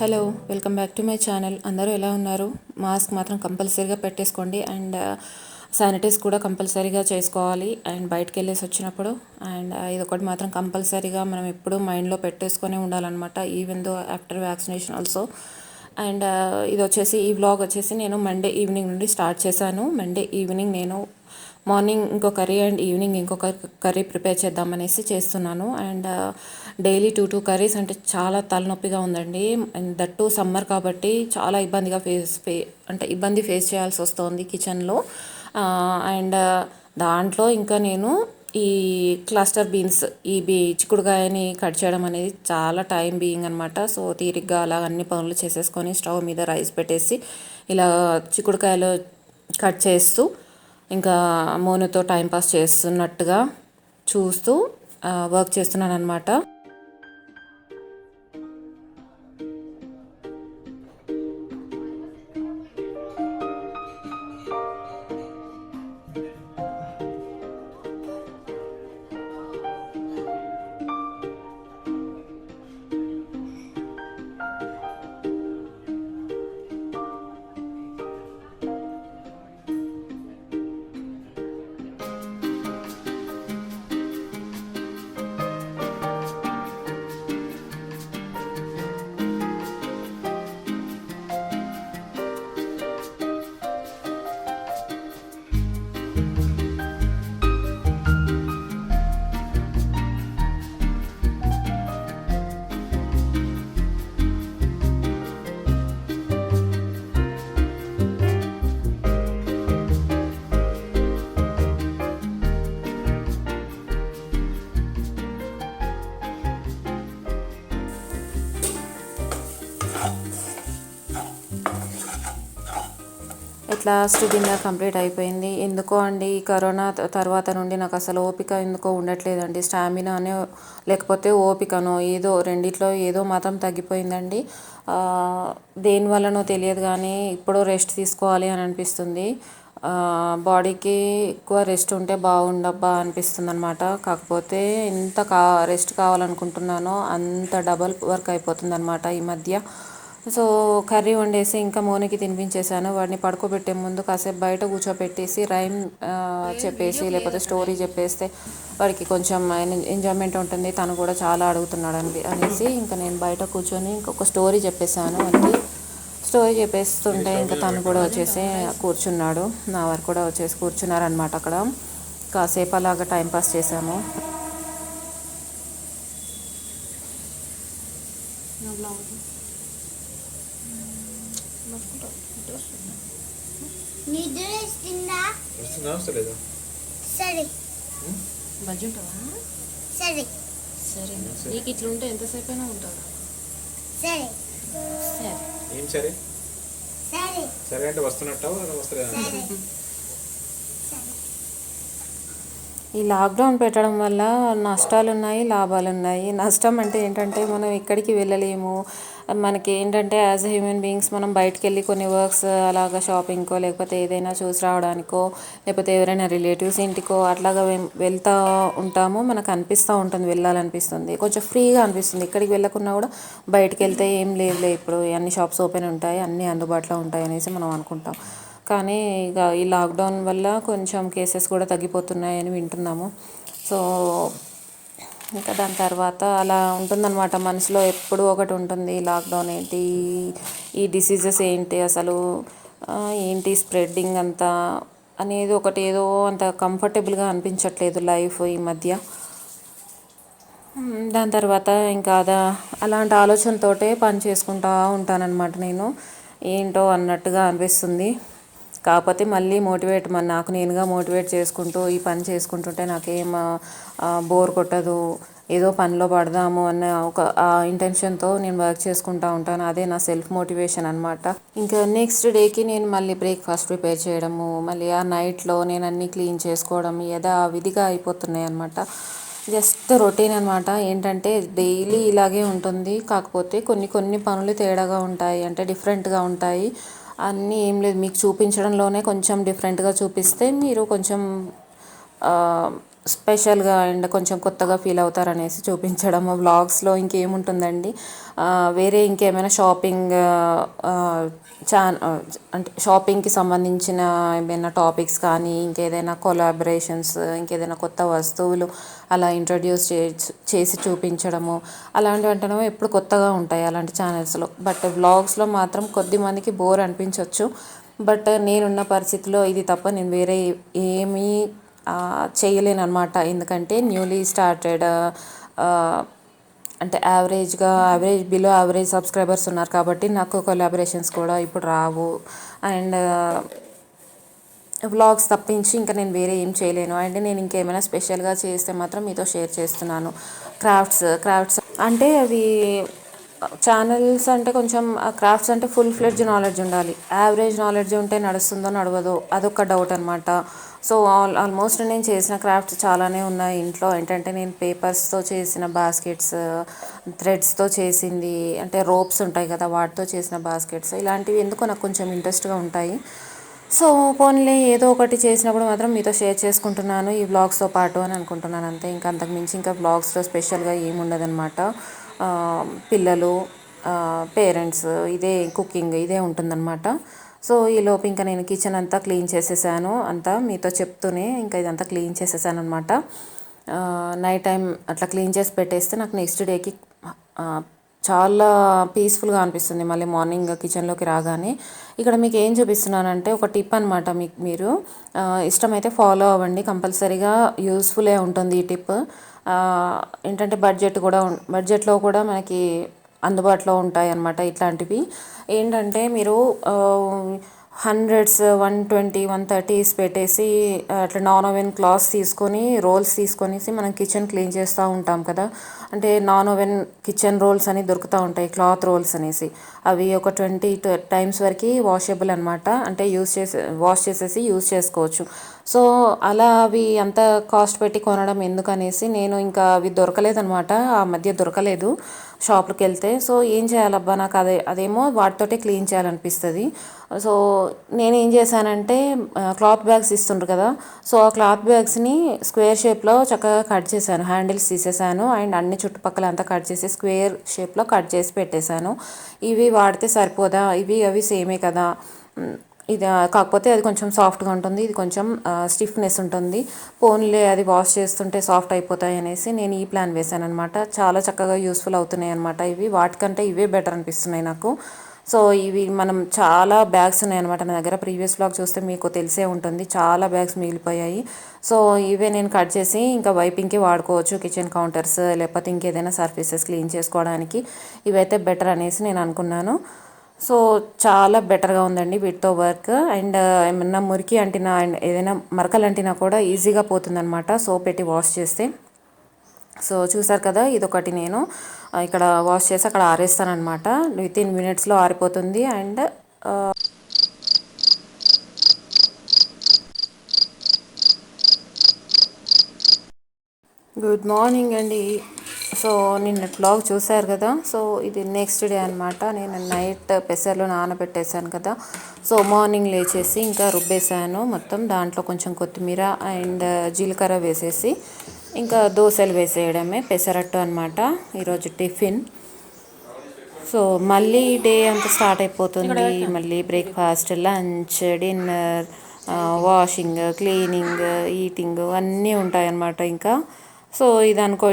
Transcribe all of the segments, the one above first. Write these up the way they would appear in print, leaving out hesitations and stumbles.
Hello, welcome back to my channel. అందరూ ఎలా ఉన్నారు? మాస్క్ మాత్రం కంపల్సరీగా పెట్టేసుకోండి అండ్ శానిటైజ్ కూడా కంపల్సరీగా చేసుకోవాలి అండ్ బయటకు వెళ్ళేసి వచ్చినప్పుడు. అండ్ ఇదొకటి మాత్రం కంపల్సరీగా మనం ఎప్పుడూ మైండ్లో పెట్టేసుకొని ఉండాలన్నమాట, even though after vaccination also. And ఇది వచ్చేసి ఈ వ్లాగ్ వచ్చేసి నేను మండే ఈవినింగ్ నుండి స్టార్ట్ చేశాను. మండే ఈవినింగ్ నేను మార్నింగ్ ఇంకో కర్రీ అండ్ ఈవినింగ్ ఇంకొక కర్రీ ప్రిపేర్ చేద్దామనేసి చేస్తున్నాను. అండ్ డైలీ టూ కర్రీస్ అంటే చాలా తలనొప్పిగా ఉందండి. అండ్ దట్టు సమ్మర్ కాబట్టి చాలా ఇబ్బందిగా ఇబ్బంది ఫేస్ చేయాల్సి వస్తుంది కిచెన్లో. అండ్ దాంట్లో ఇంకా నేను ఈ క్లస్టర్ బీన్స్, చిక్కుడుకాయని కట్ చేయడం అనేది చాలా టైం బీయింగ్ అనమాట. సో తీరిగ్గా అలా అన్ని పనులు చేసేసుకొని స్టవ్ మీద రైస్ పెట్టేసి ఇలా చిక్కుడుకాయలు కట్ చేస్తూ ఇంకా మోనుతో టైంపాస్ చేస్తున్నట్టుగా చూస్తూ వర్క్ చేస్తున్నాను అనమాట. లాస్ట్ డిన్నర్ కంప్లీట్ అయిపోయింది. ఎందుకో అండి ఈ కరోనా తర్వాత నుండి నాకు అసలు ఓపిక ఎందుకో ఉండట్లేదండి. స్టామినానే లేకపోతే ఓపికనో ఏదో రెండిట్లో ఏదో మాత్రం తగ్గిపోయిందండి. దేనివల్లనో తెలియదు కానీ ఇప్పుడు రెస్ట్ తీసుకోవాలి అని అనిపిస్తుంది. బాడీకి ఎక్కువ రెస్ట్ ఉంటే బాగుండబ్బా అనిపిస్తుంది అనమాట. కాకపోతే ఎంత రెస్ట్ కావాలనుకుంటున్నానో అంత డబల్ వర్క్ అయిపోతుంది అనమాట ఈ మధ్య. సో కర్రీ వండేసి ఇంకా మోనికి తినిపించేశాను. వాడిని పడుకోబెట్టే ముందు కాసేపు బయట కూర్చోపెట్టేసి రైమ్ చెప్పేసి లేకపోతే స్టోరీ చెప్పేస్తే వాడికి కొంచెం ఎంజాయ్మెంట్ ఉంటుంది. తను కూడా చాలా అడుగుతున్నాడు అనేసి ఇంకా నేను బయట కూర్చొని ఇంకొక స్టోరీ చెప్పేశాను. వాడికి స్టోరీ చెప్పేస్తుంటే ఇంకా తను కూడా వచ్చేసి కూర్చున్నాడు. నా వారు కూడా వచ్చేసి కూర్చున్నారనమాట. అక్కడ కాసేపు అలాగా టైంపాస్ చేశాము. సరే నీకు ఇట్లా ఉంటే ఎంతసేపు అయినా ఉంటావు. ఏం సరే సరే అంటే వస్తున్నట్టు ఈ లాక్డౌన్ పెట్టడం వల్ల నష్టాలు ఉన్నాయి, లాభాలు ఉన్నాయి. నష్టం అంటే ఏంటంటే మనం ఎక్కడికి వెళ్ళలేము. మనకి ఏంటంటే యాజ్ ఎ హ్యూమన్ బీయింగ్స్ మనం బయటికి వెళ్ళి కొన్ని వర్క్స్ అలాగా షాపింగ్కో లేకపోతే ఏదైనా చూసి రావడానికో లేకపోతే ఎవరైనా రిలేటివ్స్ ఇంటికో అట్లాగా వెళ్తూ ఉంటాము. మనకు అనిపిస్తూ ఉంటుంది, వెళ్ళాలనిపిస్తుంది, కొంచెం ఫ్రీగా అనిపిస్తుంది. ఇక్కడికి వెళ్ళకున్నా కూడా బయటికి వెళ్తే ఏం లేదులే, ఇప్పుడు అన్ని షాప్స్ ఓపెన్ ఉంటాయి, అన్నీ అందుబాటులో ఉంటాయి అనేసి మనం అనుకుంటాం. కానీ ఇక ఈ లాక్డౌన్ వల్ల కొంచెం కేసెస్ కూడా తగ్గిపోతున్నాయని వింటున్నాము. సో ఇంకా దాని తర్వాత అలా ఉంటుందన్నమాట. మనసులో ఎప్పుడు ఒకటి ఉంటుంది, లాక్డౌన్ ఏంటి, ఈ డిసీజెస్ ఏంటి, అసలు ఏంటి స్ప్రెడ్డింగ్ అంతా అనేది ఒకటి ఏదో అంత కంఫర్టబుల్గా అనిపించట్లేదు లైఫ్ ఈ మధ్య. దాని తర్వాత ఇంకా అలాంటి ఆలోచనతోటే పని చేసుకుంటూ ఉంటానన్నమాట నేను. ఏంటో అన్నట్టుగా అనిపిస్తుంది. కాకపోతే మళ్ళీ నాకు నేనుగా మోటివేట్ చేసుకుంటూ ఈ పని చేసుకుంటుంటే నాకేం బోర్ కొట్టదు, ఏదో పనిలో పడదాము అన్న ఒక ఇంటెన్షన్తో నేను వర్క్ చేసుకుంటూ ఉంటాను. అదే నా సెల్ఫ్ మోటివేషన్ అనమాట. ఇంకా నెక్స్ట్ డేకి నేను మళ్ళీ బ్రేక్ఫాస్ట్ ప్రిపేర్ చేయడము, మళ్ళీ ఆ నైట్లో నేను అన్నీ క్లీన్ చేసుకోవడం విధిగా అయిపోతున్నాయి అనమాట. జస్ట్ రొటీన్ అనమాట. ఏంటంటే డైలీ ఇలాగే ఉంటుంది. కాకపోతే కొన్ని పనులు తేడాగా ఉంటాయి, అంటే డిఫరెంట్గా ఉంటాయి. అన్నీ ఏం లేదు, మీకు చూపించడంలోనే కొంచెం డిఫరెంట్గా చూపిస్తే మీరు కొంచెం స్పెషల్గా అండ్ కొంచెం కొత్తగా ఫీల్ అవుతారనేసి చూపించడం. వ్లాగ్స్లో ఇంకేముంటుందండి, వేరే ఇంకేమైనా షాపింగ్ అంటే షాపింగ్కి సంబంధించిన ఏమైనా టాపిక్స్ కానీ, ఇంకేదైనా కొలాబరేషన్స్, ఇంకేదైనా కొత్త వస్తువులు అలా ఇంట్రడ్యూస్ చేసి చూపించడము, అలాంటివి అంటేనేమో ఎప్పుడు కొత్తగా ఉంటాయి అలాంటి ఛానల్స్లో. బట్ వ్లాగ్స్లో మాత్రం కొద్ది మందికి బోర్ అనిపించవచ్చు. బట్ నేనున్న పరిస్థితిలో ఇది తప్ప నేను వేరే ఏమీ చేయలేను అనమాట. ఎందుకంటే న్యూలీ స్టార్టెడ్, అంటే యావరేజ్ బిలో యావరేజ్ సబ్స్క్రైబర్స్ ఉన్నారు కాబట్టి నాకు కొలాబరేషన్స్ కూడా ఇప్పుడు రావు. అండ్ వ్లాగ్స్ తప్పించి ఇంకా నేను వేరే ఏం చేయలేను. అండ్ నేను ఇంకేమైనా స్పెషల్గా చేస్తే మాత్రం మీతో షేర్ చేస్తున్నాను. క్రాఫ్ట్స్ అంటే అవి ఛానల్స్ అంటే కొంచెం క్రాఫ్ట్స్ అంటే ఫుల్ ఫ్లెడ్జ్ నాలెడ్జ్ ఉండాలి. యావరేజ్ నాలెడ్జ్ ఉంటే నడుస్తుందో నడవదో అదొక డౌట్ అనమాట. సో ఆల్మోస్ట్ నేను చేసిన క్రాఫ్ట్స్ చాలానే ఉన్నాయి ఇంట్లో. ఏంటంటే నేను పేపర్స్తో చేసిన బాస్కెట్స్, థ్రెడ్స్తో చేసింది, అంటే రోప్స్ ఉంటాయి కదా వాటితో చేసిన బాస్కెట్స్, ఇలాంటివి ఎందుకో నాకు కొంచెం ఇంట్రెస్ట్గా ఉంటాయి. సో పోన్లే ఏదో ఒకటి చేసినప్పుడు మాత్రం మీతో షేర్ చేసుకుంటున్నాను ఈ వ్లాగ్స్తో పాటు అని అనుకుంటున్నాను అంతే. ఇంకా అంతకుమించి ఇంకా వ్లాగ్స్లో స్పెషల్గా ఏముండదన్నమాట. పిల్లలు, పేరెంట్స్, ఇదే కుకింగ్ ఇదే ఉంటుందన్నమాట. సో ఈలోపు ఇంకా నేను కిచెన్ అంతా క్లీన్ చేసేసాను, అంతా మీతో చెప్తూనే ఇంకా ఇదంతా క్లీన్ చేసేసాను అనమాట. నైట్ టైం అట్లా క్లీన్ చేసి పెట్టేస్తే నాకు నెక్స్ట్ డేకి చాలా పీస్ఫుల్గా అనిపిస్తుంది. మళ్ళీ మార్నింగ్ కిచెన్లోకి రాగానే ఇక్కడ మీకు ఏం చూపిస్తున్నానంటే ఒక టిప్ అనమాట. మీరు ఇష్టమైతే ఫాలో అవ్వండి, కంపల్సరీగా యూస్ఫుల్లే ఉంటుంది ఈ టిప్. ఏంటంటే బడ్జెట్లో కూడా మనకి అందుబాటులో ఉంటాయి అన్నమాట ఇట్లాంటివి. ఏంటంటే మీరు హండ్రెడ్స్ 120 130 పెట్టేసి అట్లా నాన్ ఓవెన్ క్లాత్స్ తీసుకొని రోల్స్ తీసుకొనేసి మనం కిచెన్ క్లీన్ చేస్తూ ఉంటాం కదా. అంటే నాన్ ఓవెన్ కిచెన్ రోల్స్ అని దొరుకుతూ ఉంటాయి, క్లాత్ రోల్స్ అనేసి. అవి ఒక 20 టైమ్స్ వరకు వాషబుల్ అనమాట. అంటే వాష్ చేసేసి యూజ్ చేసుకోవచ్చు. సో అలా అవి అంత కాస్ట్ పెట్టి కొనడం ఎందుకనేసి నేను ఇంకా అవి దొరకలేదనమాట, ఆ మధ్య దొరకలేదు షాప్కి వెళ్తే. సో ఏం చేయాలబ్బా, నాకు అదేమో వాటితోటే క్లీన్ చేయాలనిపిస్తుంది. సో నేనేం చేశానంటే క్లాత్ బ్యాగ్స్ ఇస్తుండ్రు కదా, సో ఆ క్లాత్ బ్యాగ్స్ని స్క్వేర్ షేప్లో చక్కగా కట్ చేశాను, హ్యాండిల్స్ తీసేసాను అండ్ అన్ని చుట్టుపక్కల అంతా కట్ చేసి స్క్వేర్ షేప్లో కట్ చేసి పెట్టేశాను. ఇవి వాడితే సరిపోదా, అవి సేమే కదా, ఇది కాకపోతే అది కొంచెం సాఫ్ట్గా ఉంటుంది, ఇది కొంచెం స్టిఫ్నెస్ ఉంటుంది, పోన్లే అది వాష్ చేస్తుంటే సాఫ్ట్ అయిపోతాయి అనేసి నేను ఈ ప్లాన్ వేసాను అనమాట. చాలా చక్కగా యూస్ఫుల్ అవుతున్నాయి అనమాట ఇవి, వాటికంటే ఇవే బెటర్ అనిపిస్తున్నాయి నాకు. సో ఇవి మనం చాలా బ్యాగ్స్ ఉన్నాయన్నమాట నా దగ్గర. ప్రీవియస్ బ్లాగ్ చూస్తే మీకు తెలిసే ఉంటుంది, చాలా బ్యాగ్స్ మిగిలిపోయాయి. సో ఇవే నేను కట్ చేసి ఇంకా వైపింగ్కి వాడుకోవచ్చు, కిచెన్ కౌంటర్స్ లేకపోతే ఇంకేదైనా సర్ఫేసెస్ క్లీన్ చేసుకోవడానికి ఇవైతే బెటర్ అనేసి నేను అనుకున్నాను. సో చాలా బెటర్గా ఉందండి వీటితో వర్క్. అండ్ ఏమన్నా మురికి అంటినా అండ్ ఏదైనా మరకలు అంటినా కూడా ఈజీగా పోతుందన్నమాట సోప్ పెట్టి వాష్ చేస్తే. సో చూసారు కదా, ఇదొకటి నేను ఇక్కడ వాష్ చేసి అక్కడ ఆరేస్తానమాట. వితిన్ మినిట్స్లో ఆరిపోతుంది. అండ్ గుడ్ మార్నింగ్ అండి. సో నిన్న బ్లాగ్ చూశారు కదా, సో ఇది నెక్స్ట్ డే అనమాట. నేను నైట్ పెసర్లు నానబెట్టేశాను కదా, సో మార్నింగ్ లేచేసి ఇంకా రుబ్బేశాను మొత్తం. దాంట్లో కొంచెం కొత్తిమీర అండ్ జీలకర్ర వేసేసి ఇంకా దోశలు వేసేయడమే, పెసరట్టు అనమాట ఈరోజు టిఫిన్. సో మళ్ళీ డే అంతా స్టార్ట్ అయిపోతుంది. మళ్ళీ breakfast, lunch, dinner, washing, cleaning, eating అన్నీ ఉంటాయన్నమాట ఇంకా. సో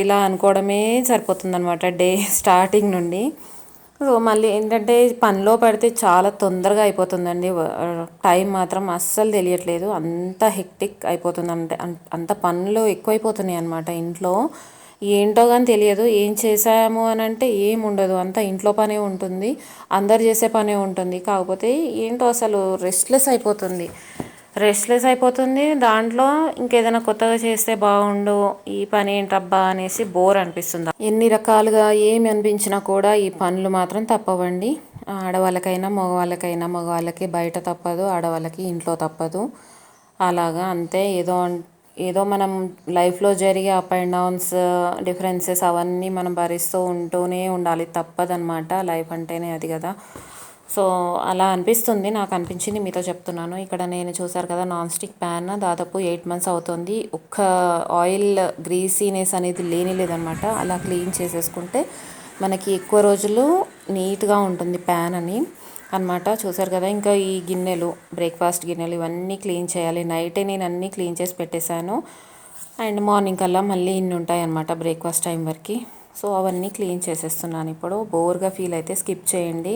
ఇలా అనుకోవడమే సరిపోతుంది అనమాట డే స్టార్టింగ్ నుండి. సో మళ్ళీ ఏంటంటే పనిలో పడితే చాలా తొందరగా అయిపోతుందండి, టైం మాత్రం అస్సలు తెలియట్లేదు, అంత హెక్టిక్ అయిపోతుంది. అంటే అంత పనులు ఎక్కువైపోతున్నాయి అనమాట ఇంట్లో. ఏంటో కానీ తెలియదు, ఏం చేసాము అని అంటే ఏం ఉండదు, అంతా ఇంట్లో పనే ఉంటుంది, అందరు చేసే పనే ఉంటుంది. కాకపోతే ఏంటో అసలు రెస్ట్లెస్ అయిపోతుంది. దాంట్లో ఇంకేదైనా కొత్తగా చేస్తే బాగుండు, ఈ పని ఏంటబ్బా అనేసి బోర్ అనిపిస్తుంది. ఎన్ని రకాలుగా ఏమి అనిపించినా కూడా ఈ పనులు మాత్రం తప్పవండి. ఆడవాళ్ళకైనా మగవాళ్ళకి బయట తప్పదు, ఆడవాళ్ళకి ఇంట్లో తప్పదు. అలాగా అంతే. ఏదో మనం లైఫ్లో జరిగే అప్ అండ్ డౌన్స్, డిఫరెన్సెస్ అవన్నీ మనం భరిస్తూ ఉంటూనే ఉండాలి, తప్పదనమాట. లైఫ్ అంటేనే అది కదా. సో అలా అనిపిస్తుంది, నాకు అనిపించింది మీతో చెప్తున్నాను. ఇక్కడ నేను చూసారు కదా నాన్ స్టిక్ ప్యాన్ దాదాపు 8 మంత్స్ అవుతుంది. ఒక్క ఆయిల్ గ్రీసీనెస్ అనేది లేదనమాట. అలా క్లీన్ చేసేసుకుంటే మనకి ఎక్కువ రోజులు నీట్గా ఉంటుంది ప్యాన్ అని అనమాట. చూసారు కదా, ఇంకా ఈ గిన్నెలు, బ్రేక్ఫాస్ట్ గిన్నెలు ఇవన్నీ క్లీన్ చేయాలి. నైటే నేను అన్నీ క్లీన్ చేసి పెట్టేశాను. అండ్ మార్నింగ్ కల్లా మళ్ళీ ఇన్ని ఉంటాయి అన్నమాట బ్రేక్ఫాస్ట్ టైం వరకు. సో అవన్నీ క్లీన్ చేసేస్తున్నాను. ఇప్పుడు బోర్గా ఫీల్ అయితే స్కిప్ చేయండి.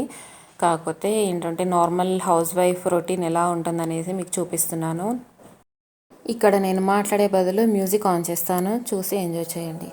కాకపోతే ఏంటంటే నార్మల్ హౌస్ వైఫ్ రొటీన్ ఎలా ఉంటుందనేసి మీకు చూపిస్తున్నాను. ఇక్కడ నేను మాట్లాడే బదులు మ్యూజిక్ ఆన్ చేస్తాను, చూసి ఎంజాయ్ చేయండి.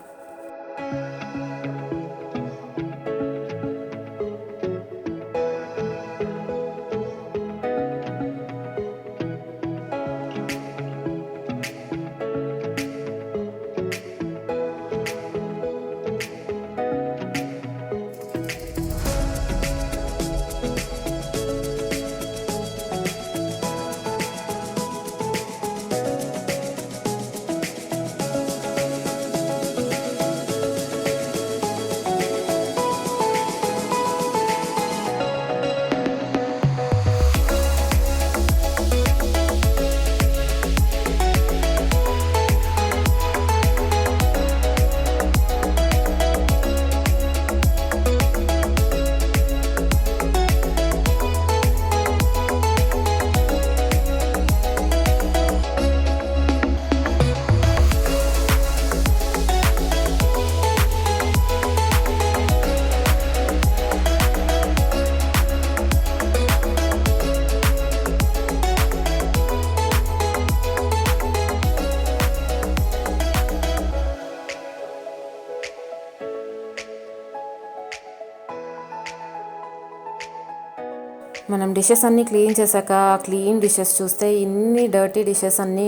మనం డిషెస్ అన్నీ క్లీన్ చేశాక క్లీన్ డిషెస్ చూస్తే ఇన్ని డర్టీ డిషెస్ అన్నీ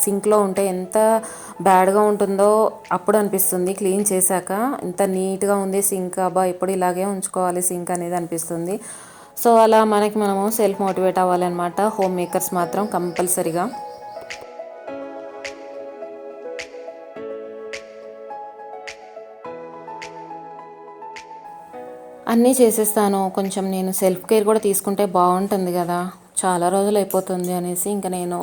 సింక్లో ఉంటే ఎంత బ్యాడ్గా ఉంటుందో అప్పుడు అనిపిస్తుంది. క్లీన్ చేశాక ఎంత నీట్గా ఉంది సింక్, అబ్బా ఎప్పుడు ఇలాగే ఉంచుకోవాలి సింక్ అనేది అనిపిస్తుంది. సో అలా మనము సెల్ఫ్ మోటివేట్ అవ్వాలన్నమాట, హోమ్ మేకర్స్ మాత్రం కంపల్సరీగా. అన్నీ చేసేస్తాను. కొంచెం నేను సెల్ఫ్ కేర్ కూడా తీసుకుంటే బాగుంటుంది కదా, చాలా రోజులు అయిపోతుంది అనేసి ఇంకా నేను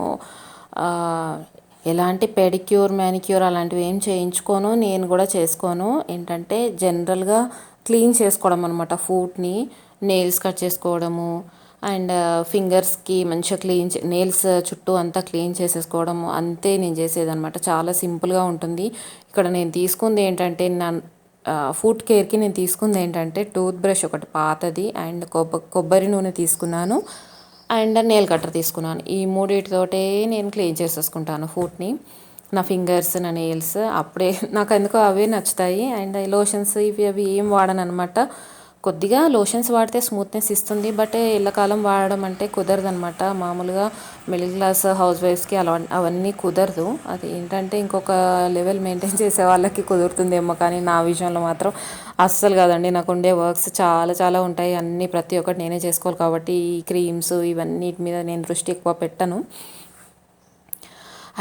ఎలాంటి పెడిక్యూర్ మ్యానిక్యూర్ అలాంటివి ఏం చేయించుకోను, నేను కూడా చేసుకోను. ఏంటంటే జనరల్గా క్లీన్ చేసుకోవడం అనమాట, ఫుట్ని నెయిల్స్ కట్ చేసుకోవడము అండ్ ఫింగర్స్కి మంచిగా నెయిల్స్ చుట్టూ అంతా క్లీన్ చేసేసుకోవడము, అంతే నేను చేసేదనమాట. చాలా సింపుల్గా ఉంటుంది. ఇక్కడ నేను తీసుకుంది ఏంటంటే ఫుట్ కేర్కి నేను తీసుకుంది ఏంటంటే టూత్ బ్రష్ ఒకటి పాతది అండ్ కొబ్బరి నూనె తీసుకున్నాను అండ్ నెయిల్ కట్టర్ తీసుకున్నాను. ఈ మూడింటితోటే నేను క్లీన్ చేసేసుకుంటాను ఫుట్ని, నా ఫింగర్స్, నా నెయిల్స్. అప్పుడే నాకు ఎందుకో అవే నచ్చుతాయి. అండ్ లోషన్స్ ఇవి అవి ఏం వాడను అనమాట. కొద్దిగా లోషన్స్ వాడితే స్మూత్నెస్ ఇస్తుంది, బట్ ఎల్లకాలం వాడడం అంటే కుదరదనమాట. మామూలుగా మిడిల్ క్లాస్ హౌస్ వైఫ్స్కి అలా అవన్నీ కుదరదు. అది ఏంటంటే ఇంకొక లెవెల్ మెయింటైన్ చేసే వాళ్ళకి కుదురుతుందేమో, కానీ నా విషయంలో మాత్రం అస్సలు కాదండి. నాకు ఉండే వర్క్స్ చాలా చాలా ఉంటాయి, అన్నీ ప్రతి ఒక్కటి నేనే చేసుకోవాలి కాబట్టి ఈ క్రీమ్స్ ఇవన్నిటి మీద నేను దృష్టి ఎక్కువ పెట్టను.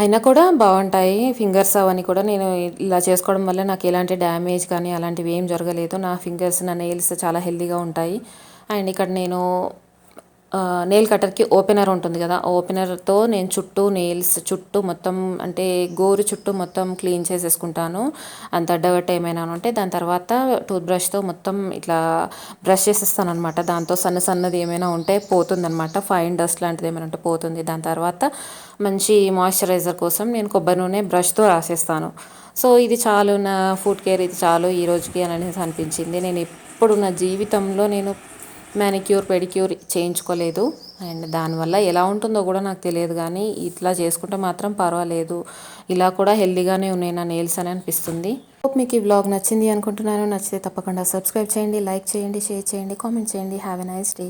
అయినా కూడా బాగుంటాయి ఫింగర్స్ అవన్నీ కూడా. నేను ఇలా చేసుకోవడం వల్ల నాకు ఎలాంటి డ్యామేజ్ కానీ అలాంటివి ఏం జరగలేదు. నా ఫింగర్స్, నా నెయిల్స్ చాలా హెల్తీగా ఉంటాయి. అండ్ ఇక్కడ నేను నెయిల్ కట్టర్కి ఓపెనర్ ఉంటుంది కదా, ఓపెనర్తో నేను నెయిల్స్ చుట్టూ మొత్తం అంటే గోరు చుట్టూ మొత్తం క్లీన్ చేసేసుకుంటాను. అంత డర్ట్ ఏమైనా ఉంటే దాని తర్వాత టూత్ బ్రష్తో మొత్తం ఇట్లా బ్రష్ చేసేస్తాను అనమాట. దాంతో సన్నది ఏమైనా ఉంటే పోతుందనమాట, ఫైన్ డస్ట్ లాంటిది ఏమైనా ఉంటే పోతుంది. దాని తర్వాత మంచి మాయిశ్చరైజర్ కోసం నేను కొబ్బరి నూనె బ్రష్తో రాసేస్తాను. సో ఇది చాలు, నా ఫుట్ కేర్ ఇది చాలు ఈ రోజుకి అని అనేసి అనిపించింది. నేను ఎప్పుడు నా జీవితంలో నేను మ్యానిక్యూర్ పెడిక్యూర్ చేయించుకోలేదు. అండ్ దానివల్ల ఎలా ఉంటుందో కూడా నాకు తెలియదు, కానీ ఇట్లా చేసుకుంటే మాత్రం పర్వాలేదు, ఇలా కూడా హెల్దీగానే ఉన్నాయి నా నెయిల్స్ అని అనిపిస్తుంది. హోప్ మీకు ఈ వ్లాగ్ నచ్చింది అనుకుంటున్నాను. నచ్చితే తప్పకుండా సబ్స్క్రైబ్ చేయండి, లైక్ చేయండి, షేర్ చేయండి, కామెంట్ చేయండి. Have a nice day.